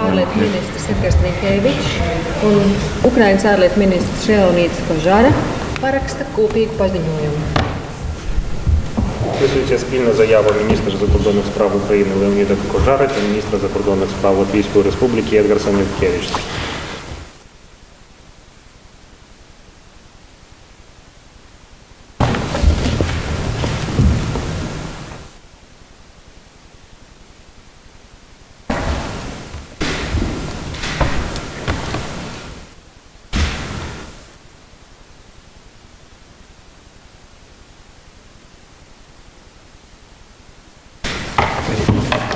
ārlietu ministrs Edgars Rinkēvičs un Ukrainas ārlietu ministrs Leonids Kožara paraksta kopīgu paziņojumu. Підписується спільна заява міністра закордонних справ України Леоніда Кожара та міністра закордонних справ Латвійської Республіки Едгарса Рінкевича.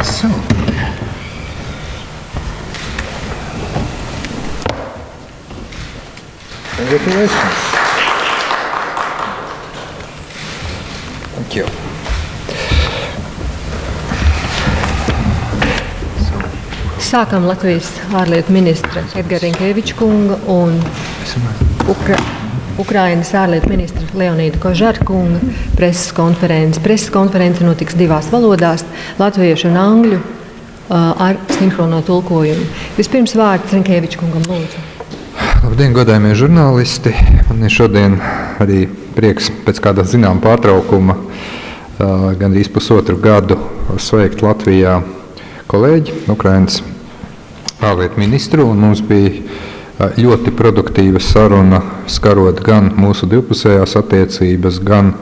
So. Congratulations. Thank you. Sākam Latvijas ārlietu ministra Edgara Rinkēviča kunga un Ukrainas ārlietu ministra Leonīda Kožara kunga preses konferences. Preses konference notiks divās valodās – latviešu un angļu ar sinhrono tulkojumu. Vispirms vārds Rinkēviča kungam, lūdzu. Labdien, godājumie žurnālisti! Man ir šodien arī prieks pēc kāda zinām pārtraukuma gandrīz pusotru gadu sveikt Latvijā kolēģi, Ukrainas ārlietu ministru, un mums bija ļoti produktīva saruna, skarot gan mūsu divpusējās attiecības, gan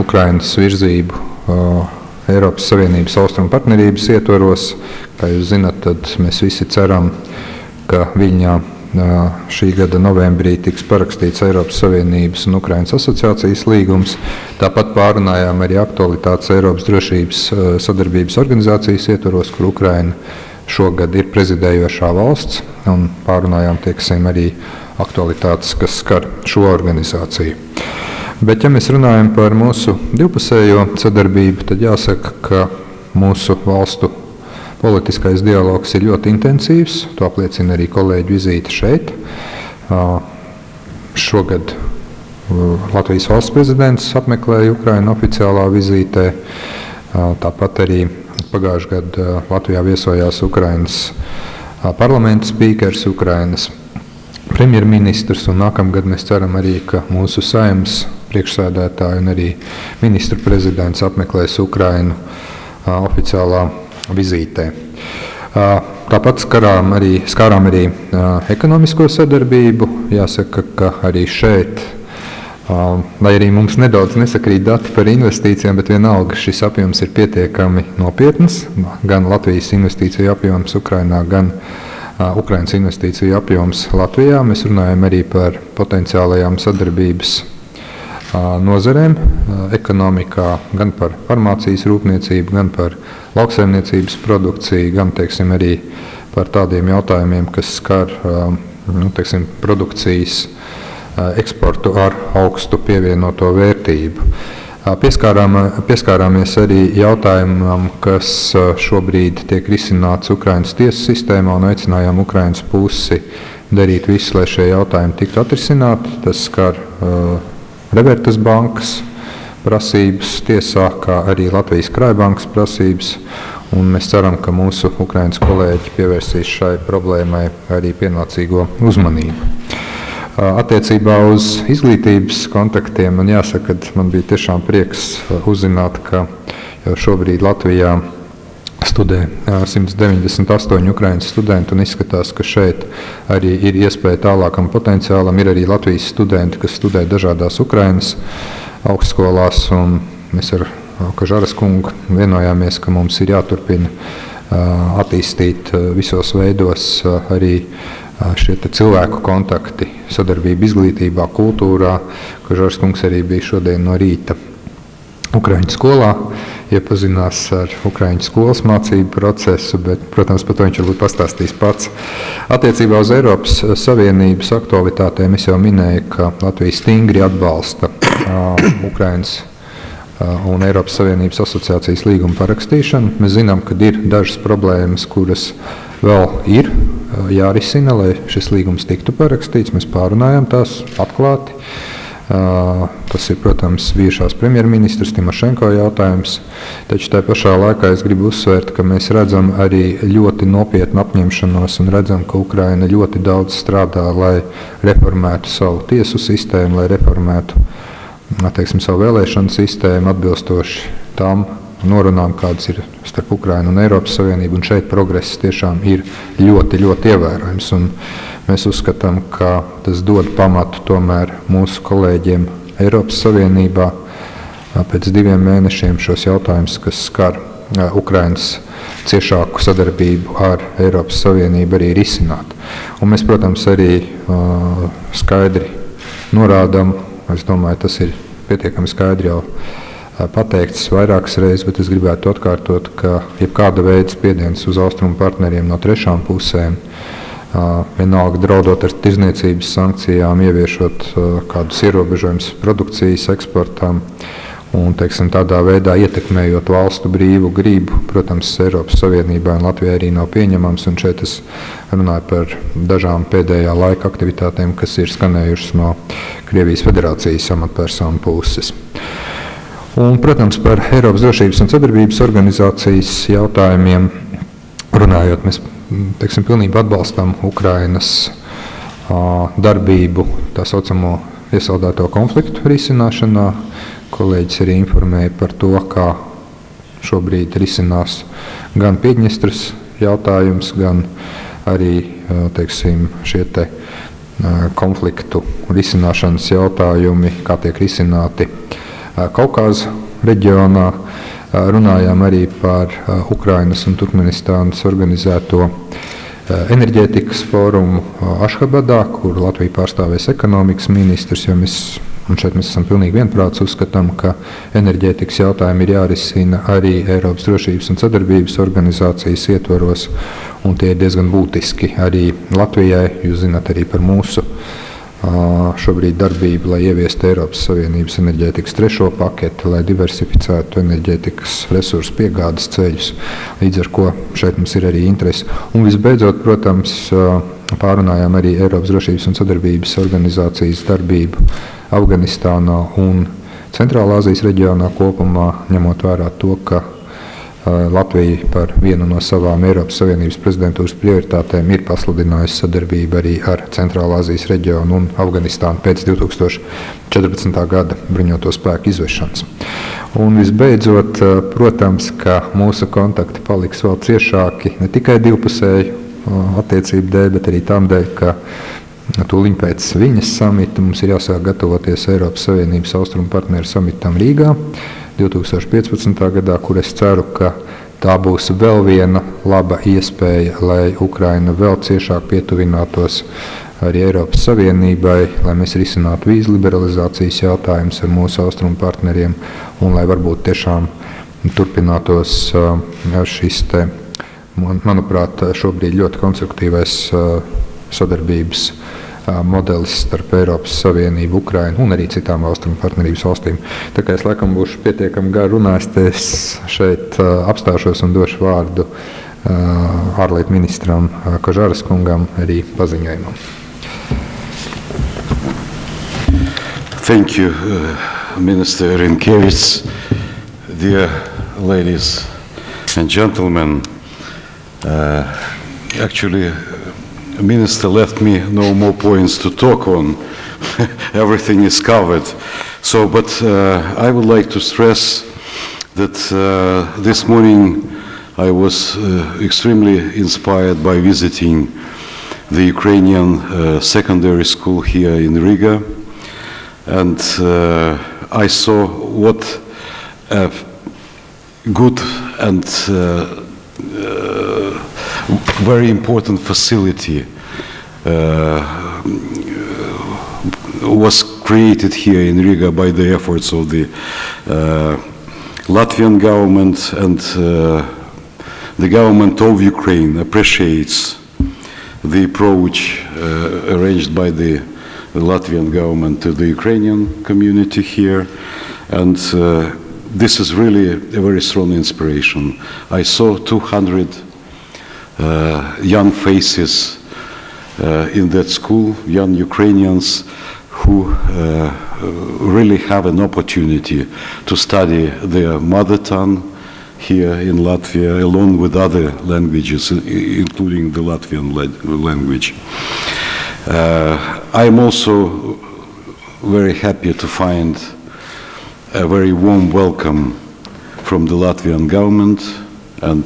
Ukrainas virzību Eiropas Savienības austrumu partnerības ietvaros. Kā jūs zināt, tad mēs visi ceram, ka Viļņā šī gada novembrī tiks parakstīts Eiropas Savienības un Ukrainas asociācijas līgums. Tāpat pārunājām arī aktualitātes Eiropas drošības sadarbības organizācijas ietvaros, kur Ukraina šogad ir prezidējošā valsts, un pārunājām, teiksim, arī aktualitātes, kas skar šo organizāciju. Bet, ja mēs runājam par mūsu divpusējo sadarbību, tad jāsaka, ka mūsu valstu politiskais dialogs ir ļoti intensīvs. To apliecina arī kolēģu vizīte šeit. Šogad Latvijas valsts prezidents apmeklēja Ukrainu oficiālā vizītē. Tāpat arī pagājušajā gadā Latvijā viesojās Ukrainas parlamenta spīkers, Ukrainas premjerministrs, un nākamgad mēs ceram arī, ka mūsu Saeimas priekšsēdētāji un arī ministru prezidents apmeklēs Ukrainu oficiālā vizītē. Tāpat skārām arī ekonomisko sadarbību. Jāsaka, ka arī šeit, lai arī mums nedaudz nesakrīt dati par investīcijām, bet vienalga šis apjoms ir pietiekami nopietns. Gan Latvijas investīciju apjoms Ukrainā, gan Ukrainas investīciju apjoms Latvijā. Mēs runājam arī par potenciālajām sadarbības nozarēm ekonomikā, gan par farmācijas rūpniecību, gan par lauksaimniecības produkciju, gan, teiksim, arī par tādiem jautājumiem, kas skar, teiksim, produkcijas eksportu ar augstu pievienoto vērtību. Pieskārāmies arī jautājumam, kas šobrīd tiek risināts Ukrainas tiesu sistēmā, un aicinājām Ukrainas pusi darīt visu, lai šie jautājumi tiktu atrisināti. Tas skar Revertas bankas prasības tiesā, kā arī Latvijas Krājbankas prasības, un mēs ceram, ka mūsu Ukrainas kolēģi pievērsīs šai problēmai arī pienācīgo uzmanību. Attiecībā uz izglītības kontaktiem man jāsaka, ka man bija tiešām prieks uzzināt, ka jau šobrīd Latvijā studē 198 Ukrainas studenti, un izskatās, ka šeit arī ir iespēja tālākam potenciālam. Ir arī Latvijas studenti, kas studē dažādās Ukrainas augstskolās, un mēs ar Kožaras kungu vienojāmies, ka mums ir jāturpina attīstīt visos veidos arī šie cilvēku kontakti, sadarbība izglītībā, kultūrā. Kožaras kungs arī bija šodien no rīta Ukraiņu skolā, iepazinās ar Ukraiņu skolas mācību procesu, bet, protams, par to viņš varbūt pastāstīs pats. Attiecībā uz Eiropas Savienības aktualitātēm es jau minēju, ka Latvija stingri atbalsta Ukrainas un Eiropas Savienības asociācijas līguma parakstīšanu. Mēs zinām, ka ir dažas problēmas, kuras vēl ir jārisina, lai šis līgums tiktu parakstīts. Mēs pārunājam tās atklāti. Tas ir, protams, bijušās premjerministrs Timošenko jautājums, taču tā pašā laikā es gribu uzsvērt, ka mēs redzam arī ļoti nopietnu apņemšanos un redzam, ka Ukraina ļoti daudz strādā, lai reformētu savu tiesu sistēmu, lai reformētu, teiksim, savu vēlēšanu sistēmu atbilstoši tām norunām, kādas ir starp Ukrainu un Eiropas Savienību, un šeit progress tiešām ir ļoti, ļoti ievērojams. Un mēs uzskatām, ka tas dod pamatu tomēr mūsu kolēģiem Eiropas Savienībā pēc 2 mēnešiem šos jautājumus, kas skar Ukrainas ciešāku sadarbību ar Eiropas Savienību, arī risināt. Un mēs, protams, arī skaidri norādām, es domāju, tas ir pietiekami skaidri jau pateikts vairākas reizes, bet es gribētu atkārtot, ka jebkāda veida spiediens uz austrumu partneriem no trešām pusēm, vienalga draudot ar tirzniecības sankcijām, ieviešot kādus ierobežojumus produkcijas eksportām un, teiksim, tādā veidā ietekmējot valstu brīvu gribu, protams, Eiropas Savienībā un Latvijai arī nav pieņemams, un šeit es runāju par dažām pēdējā laika aktivitātēm, kas ir skanējušas no Krievijas Federācijas amatpersonu puses. Un, protams, par Eiropas drošības un sadarbības organizācijas jautājumiem runājot, mēs, teiksim, pilnībā atbalstam Ukrainas darbību tā saucamo iesaldēto konfliktu risināšanā. Kolēģis arī informēja par to, kā šobrīd risinās gan Piedņestras jautājums, gan arī, teiksim, šie te konfliktu risināšanas jautājumi, kā tiek risināti Kaukāza reģionā. Runājām arī par Ukrainas un Turkmenistānas organizēto enerģētikas fórumu Ašhabadā, kur Latvija pārstāvēs ekonomikas ministrs, jo šeit mēs esam pilnīgi vienprāts, uzskatām, ka enerģētikas jautājumi ir jārisina arī Eiropas drošības un sadarbības organizācijas ietvaros, un tie ir diezgan būtiski arī Latvijai. Jūs zināt arī par mūsu šobrīd darbību, lai ieviestu Eiropas Savienības enerģētikas 3. paketi, lai diversificētu enerģētikas resursu piegādes ceļus, līdz ar ko šeit mums ir arī interesi. Un visbeidzot, protams, pārunājām arī Eiropas drošības un sadarbības organizācijas darbību Afganistānā un Centrālāzijas reģionā kopumā, ņemot vērā to, ka Latvija par vienu no savām Eiropas Savienības prezidentūras prioritātēm ir pasludinājusi sadarbību arī ar Centrālāzijas reģionu un Afganistānu pēc 2014. gada bruņoto spēku izvešanas. Un visbeidzot, protams, ka mūsu kontakti paliks vēl ciešāki ne tikai divpusēju attiecību dēļ, bet arī tām dēļ, ka tūliņ pēc viņas samita mums ir jāsāk gatavoties Eiropas Savienības austrumu partneru samitam Rīgā 2015. gadā, kur es ceru, ka tā būs vēl viena laba iespēja, lai Ukraina vēl ciešāk pietuvinātos arī Eiropas Savienībai, lai mēs risinātu vīzu liberalizācijas jautājumus ar mūsu austrumu partneriem un lai varbūt tiešām turpinātos šis te, manuprāt, šobrīd ļoti konstruktīvais sadarbības modelis starp Eiropas Savienību, Ukrainu un arī citām austrumu partnerības valstīm. Tā kā es laikam būšu pietiekami garu runājis, es šeit apstāšos un došu vārdu ārlietu ministram Kožaras kungam arī paziņojumam. Thank you, Minister Rinkevics, dear ladies and gentlemen. Actually, Minister left me no more points to talk on. Everything is covered. So, but I would like to stress that this morning I was extremely inspired by visiting the Ukrainian secondary school here in Riga, and I saw what a good and very important facility was created here in Riga by the efforts of the Latvian government, and the government of Ukraine appreciates the approach arranged by the Latvian government to the Ukrainian community here, and this is really a very strong inspiration. I saw 200 young faces in that school, young Ukrainians who really have an opportunity to study their mother tongue here in Latvia, along with other languages, including the Latvian language. I am also very happy to find a very warm welcome from the Latvian government and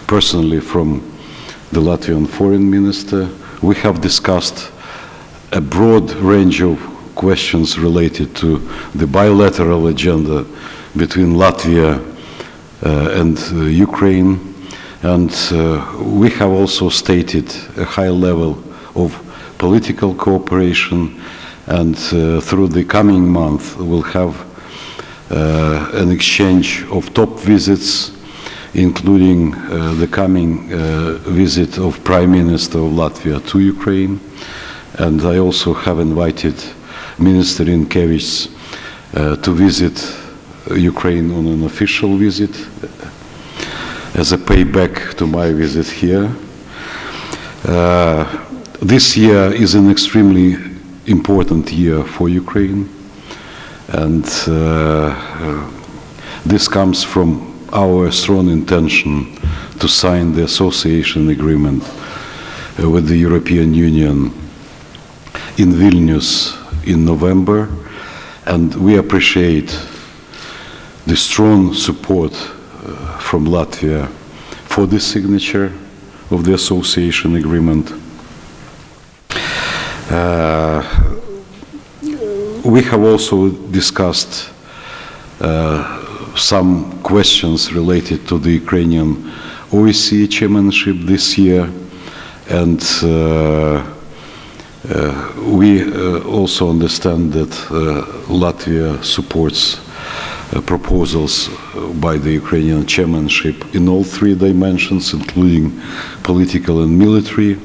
personally from the Latvian foreign minister. We have discussed a broad range of questions related to the bilateral agenda between Latvia and Ukraine, and we have also stated a high level of political cooperation, and through the coming month we'll have an exchange of top visits, including the coming visit of Prime Minister of Latvia to Ukraine, and I also have invited Minister Inkevich to visit Ukraine on an official visit as a payback to my visit here. This year is an extremely important year for Ukraine, and this comes from our strong intention to sign the association agreement with the European Union in Vilnius in November, and we appreciate the strong support from Latvia for the signature of the association agreement. We have also discussed some questions related to the Ukrainian OSCE chairmanship this year, and we also understand that Latvia supports proposals by the Ukrainian chairmanship in all three dimensions, including political and military,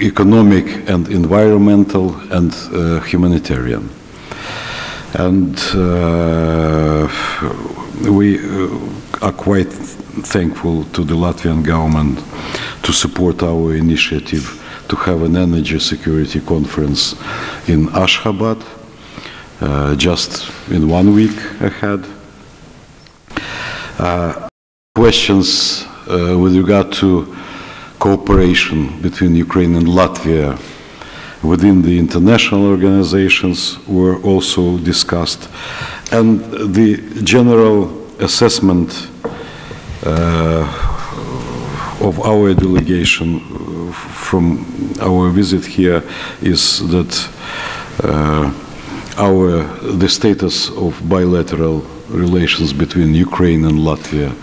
economic and environmental, and humanitarian. And we are quite thankful to the Latvian government to support our initiative to have an energy security conference in Ashgabat just in 1 week ahead. Questions with regard to cooperation between Ukraine and Latvia within the international organizations were also discussed, and the general assessment of our delegation from our visit here is that the status of bilateral relations between Ukraine and Latvia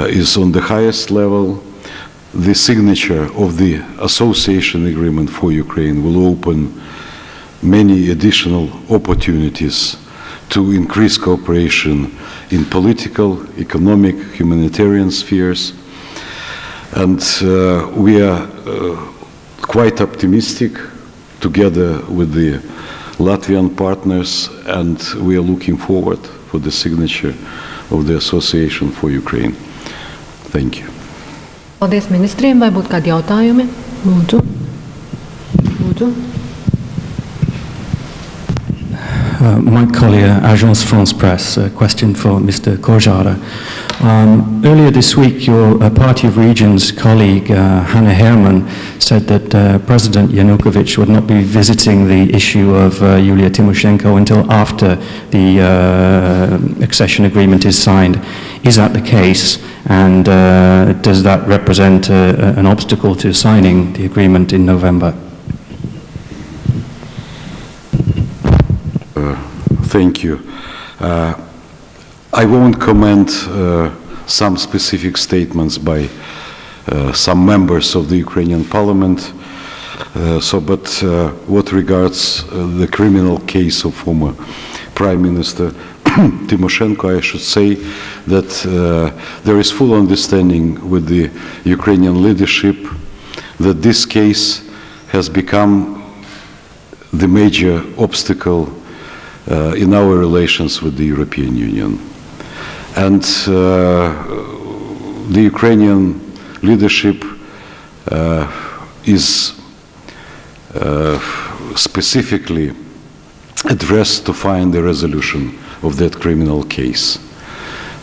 is on the highest level. The signature of the association agreement for Ukraine will open many additional opportunities to increase cooperation in political, economic, humanitarian spheres. And we are quite optimistic together with the Latvian partners, and we are looking forward for the signature of the association for Ukraine. Thank you. Paldies ministriem. Vai būtu kādi jautājumi? Lūdzu. Lūdzu. Mike Collier, Agence France Presse. A question for Mr. Kozhara. Earlier this week, your Party of Regions colleague, Hannah Herman, said that President Yanukovych would not be visiting the issue of Yulia Tymoshenko until after the accession agreement is signed. Is that the case? And does that represent an obstacle to signing the agreement in November? Thank you. I won't comment some specific statements by some members of the Ukrainian parliament. But what regards the criminal case of former Prime Minister Tymoshenko, I should say that there is full understanding with the Ukrainian leadership that this case has become the major obstacle in our relations with the European Union. And the Ukrainian leadership is specifically addressed to find a resolution of that criminal case.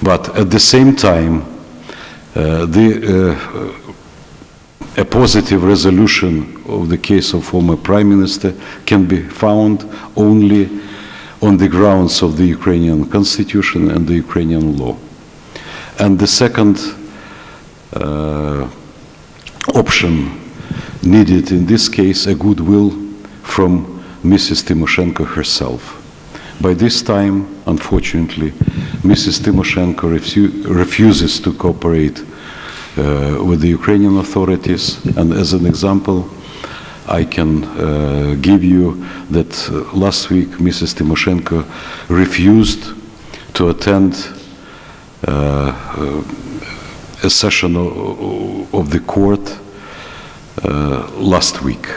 But at the same time, a positive resolution of the case of former Prime Minister can be found only on the grounds of the Ukrainian Constitution and the Ukrainian law. And the second option needed in this case, a goodwill from Mrs. Tymoshenko herself. By this time, unfortunately, Mrs. Tymoshenko refuses to cooperate with the Ukrainian authorities, and as an example, I can give you that last week Mrs. Tymoshenko refused to attend a session of the court last week.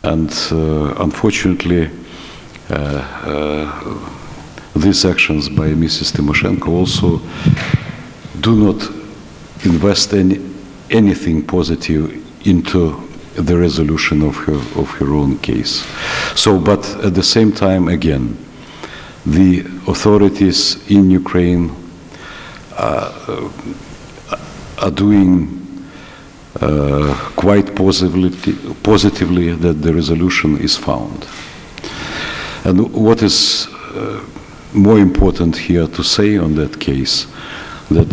And unfortunately, these actions by Mrs. Tymoshenko also do not invest anything positive into the resolution of her own case. So, but at the same time, again, the authorities in Ukraine are doing quite positively that the resolution is found. And what is more important here to say on that case, that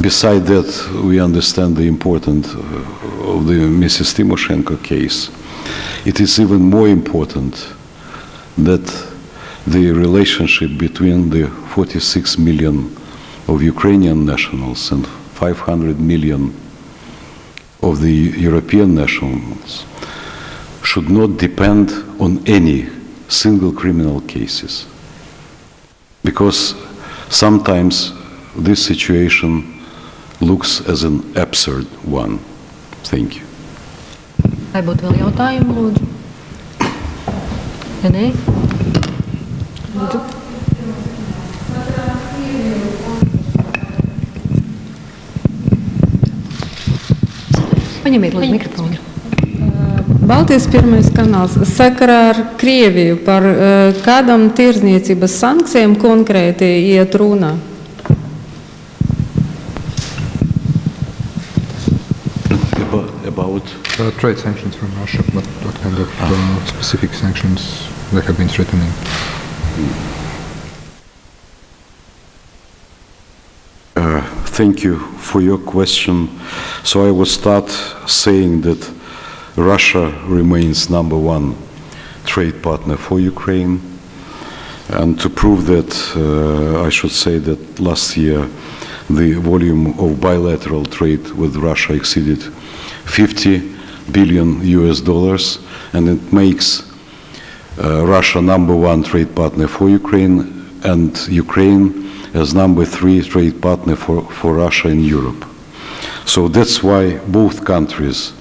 beside that, we understand the importance of the Mrs. Tymoshenko case. It is even more important that the relationship between the 46 million of Ukrainian nationals and 500 million of the European nationals should not depend on any single criminal cases. Because sometimes this situation looks as an absurd one. Thank you. Vai būt vēl jautājumi, lūdzu? Ja nē? Lūdzu. Paņemiet, lūdzu, mikrofonu. Baltijas pirmais kanāls sakarā ar Krieviju par kādam tirdzniecības sankcijām konkrēti iet runā? About trade sanctions from Russia, but what kind of specific sanctions they have been threatening? Thank you for your question. So I will start saying that Russia remains #1 trade partner for Ukraine. And to prove that, I should say that last year the volume of bilateral trade with Russia exceeded $50 billion, and it makes Russia #1 trade partner for Ukraine, and Ukraine as #3 trade partner for Russia in Europe. So that's why both countries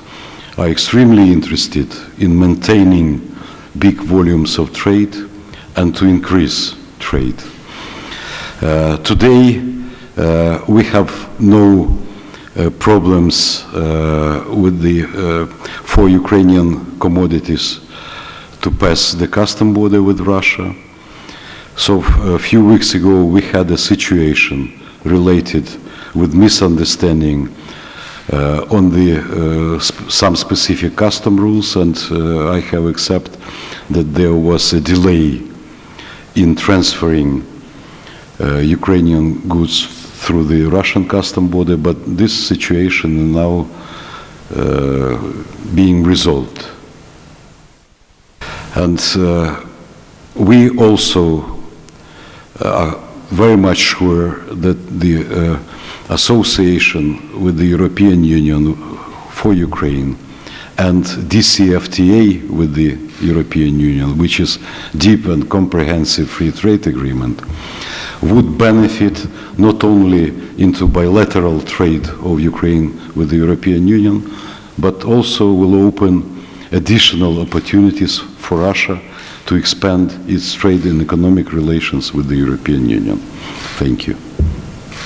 are extremely interested in maintaining big volumes of trade and to increase trade. Today, we have no problems with for Ukrainian commodities to pass the custom border with Russia. So a few weeks ago, we had a situation related with misunderstanding on some specific custom rules, and I have accepted that there was a delay in transferring Ukrainian goods through the Russian custom border, but this situation is now being resolved. And we also are very much sure that the association with the European Union for Ukraine and DCFTA with the European Union, which is deep and comprehensive free trade agreement, would benefit not only into bilateral trade of Ukraine with the European Union, but also will open additional opportunities for Russia to expand its trade and economic relations with the European Union. Thank you.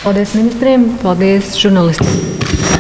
Paldies ministriem, paldies žurnalistiem.